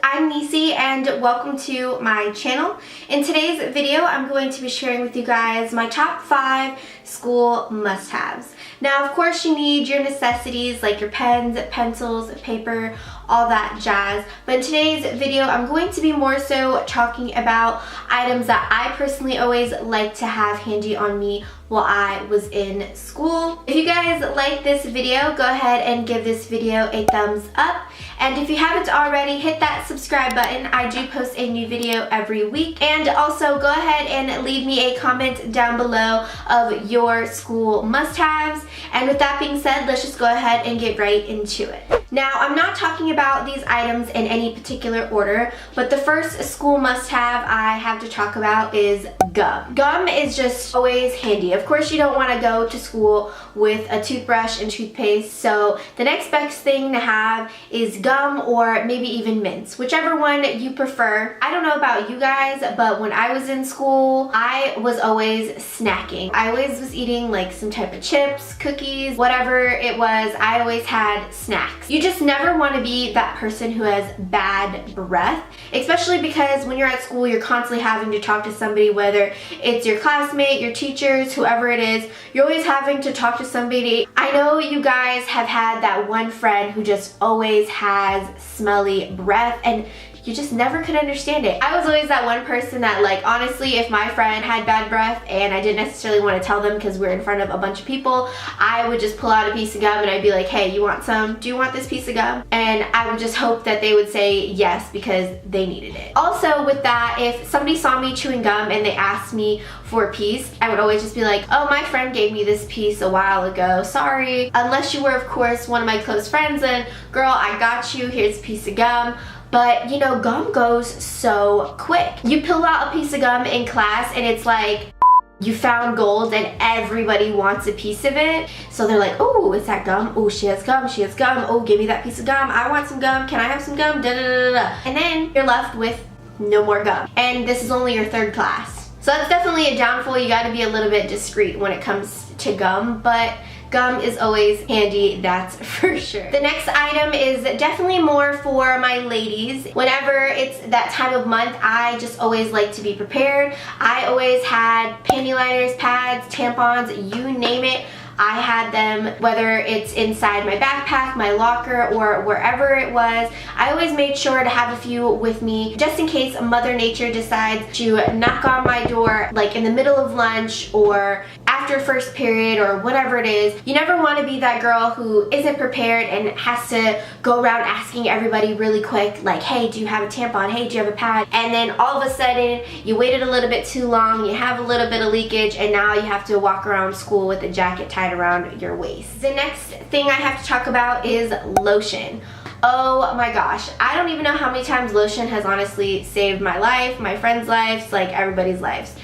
I'm Necee and welcome to my channel. In today's video, I'm going to be sharing with you guys my top 5 school must-haves. Now, of course, you need your necessities like your pens, pencils, paper, all that jazz. But in today's video, I'm going to be more so talking about items that I personally always like to have handy on me while I was in school. If you guys like this video, go ahead and give this video a thumbs up. And if you haven't already, hit that subscribe button. I do post a new video every week. And also go ahead and leave me a comment down below of your school must-haves. And with that being said, let's just go ahead and get right into it. Now, I'm not talking about these items in any particular order, but the first school must-have I have to talk about is gum. Gum is just always handy. Of course, you don't want to go to school with a toothbrush and toothpaste, so the next best thing to have is gum or maybe even mints, whichever one you prefer. I don't know about you guys, but when I was in school, I was always snacking. I always was eating like some type of chips, cookies, whatever it was. I always had snacks. You just never want to be that person who has bad breath, especially because when you're at school, you're constantly having to talk to somebody, whether it's your classmate, your teachers, whoever it is. You're always having to talk to somebody. I know you guys have had that one friend who just always has smelly breath, and you just never could understand it. I was always that one person that, like, honestly, if my friend had bad breath and I didn't necessarily want to tell them because we're in front of a bunch of people, I would just pull out a piece of gum and I'd be like, hey, you want some? Do you want this piece of gum? And I would just hope that they would say yes because they needed it. Also with that, if somebody saw me chewing gum and they asked me for a piece, I would always just be like, oh, my friend gave me this piece a while ago, sorry. Unless you were, of course, one of my close friends and, girl, I got you, here's a piece of gum. But, you know, gum goes so quick. You pull out a piece of gum in class and it's like you found gold and everybody wants a piece of it. So they're like, oh, it's that gum. Oh, she has gum. She has gum. Oh, give me that piece of gum. I want some gum. Can I have some gum? Da, da, da, da. And then you're left with no more gum. And this is only your 3rd class. So that's definitely a downfall. You got to be a little bit discreet when it comes to gum. But gum is always handy, that's for sure. The next item is definitely more for my ladies. Whenever it's that time of month, I just always like to be prepared. I always had panty liners, pads, tampons, you name it. I had them, whether it's inside my backpack, my locker, or wherever it was. I always made sure to have a few with me just in case Mother Nature decides to knock on my door like in the middle of lunch or after first period or whatever it is. You never want to be that girl who isn't prepared and has to go around asking everybody really quick, like, hey, do you have a tampon? Hey, do you have a pad? And then all of a sudden, you waited a little bit too long, you have a little bit of leakage, and now you have to walk around school with a jacket tied around your waist. The next thing I have to talk about is lotion. Oh my gosh, I don't even know how many times lotion has honestly saved my life, my friends' lives, like everybody's lives.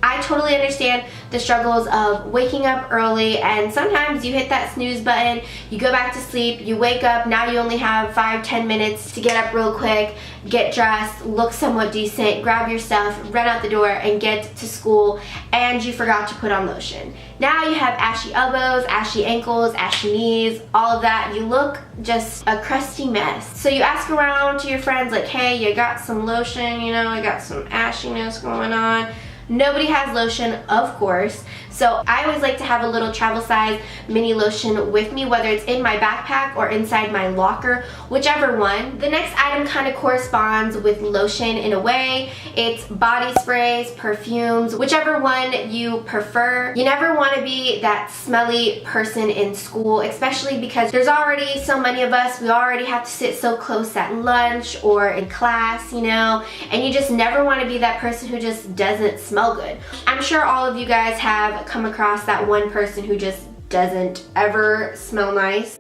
I totally understand the struggles of waking up early, and sometimes you hit that snooze button, you go back to sleep, you wake up, now you only have 5-10 minutes to get up real quick, get dressed, look somewhat decent, grab your stuff, run out the door, and get to school, and you forgot to put on lotion. Now you have ashy elbows, ashy ankles, ashy knees, all of that. You look just a crusty mess. So you ask around to your friends like, hey, you got some lotion, you know, I got some ashiness going on. Nobody has lotion, of course, so I always like to have a little travel size mini lotion with me, whether it's in my backpack or inside my locker, whichever one. The next item kind of corresponds with lotion in a way. It's body sprays, perfumes, whichever one you prefer. You never want to be that smelly person in school, especially because there's already so many of us. We already have to sit so close at lunch or in class, you know, and you just never want to be that person who just doesn't smell good. I'm sure all of you guys have come across that one person who just doesn't ever smell nice,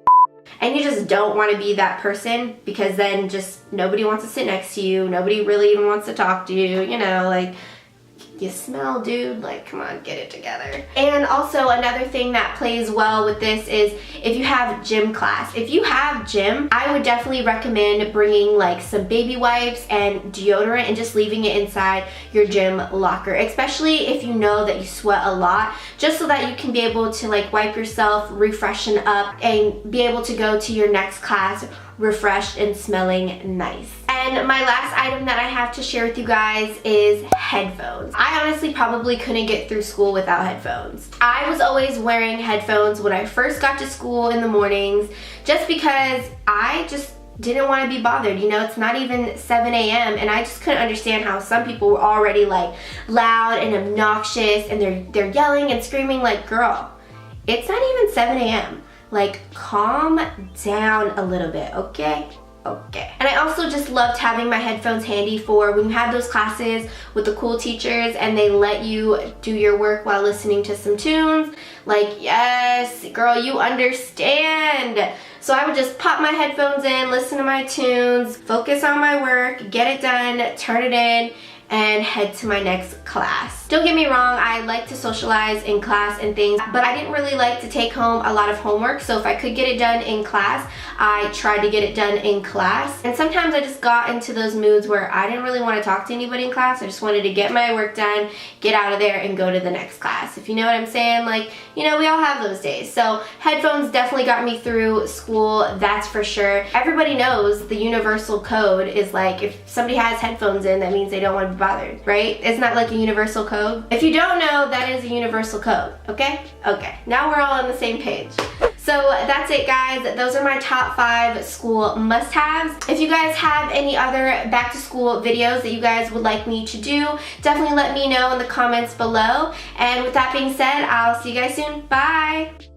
and you just don't want to be that person because then just nobody wants to sit next to you, nobody really even wants to talk to you, you know, like, you smell, dude, like, come on, get it together. And also another thing that plays well with this is if you have gym class. If you have gym, I would definitely recommend bringing like some baby wipes and deodorant and just leaving it inside your gym locker, especially if you know that you sweat a lot, just so that you can be able to like wipe yourself, refreshen up, and be able to go to your next class refreshed and smelling nice. And my last item that I have to share with you guys is headphones. I honestly probably couldn't get through school without headphones. I was always wearing headphones when I first got to school in the mornings just because I just didn't want to be bothered. You know, it's not even 7 a.m. and I just couldn't understand how some people were already like loud and obnoxious and they're yelling and screaming like, girl, it's not even 7 a.m. Like, calm down a little bit, okay? Okay. And I also just loved having my headphones handy for when you have those classes with the cool teachers and they let you do your work while listening to some tunes. Like, yes, girl, you understand. So I would just pop my headphones in, listen to my tunes, focus on my work, get it done, turn it in, and head to my next class. Don't get me wrong, I like to socialize in class and things, but I didn't really like to take home a lot of homework, so if I could get it done in class, I tried to get it done in class. And sometimes I just got into those moods where I didn't really want to talk to anybody in class. I just wanted to get my work done, get out of there, and go to the next class. If you know what I'm saying, like, you know, we all have those days. So headphones definitely got me through school, that's for sure. Everybody knows the universal code is like, if somebody has headphones in, that means they don't want to be bothered, right? Isn't that like a universal code? If you don't know, that is a universal code, okay? Okay, now we're all on the same page. So that's it, guys. Those are my top 5 school must-haves. If you guys have any other back to school videos that you guys would like me to do, definitely let me know in the comments below. And with that being said, I'll see you guys soon. Bye!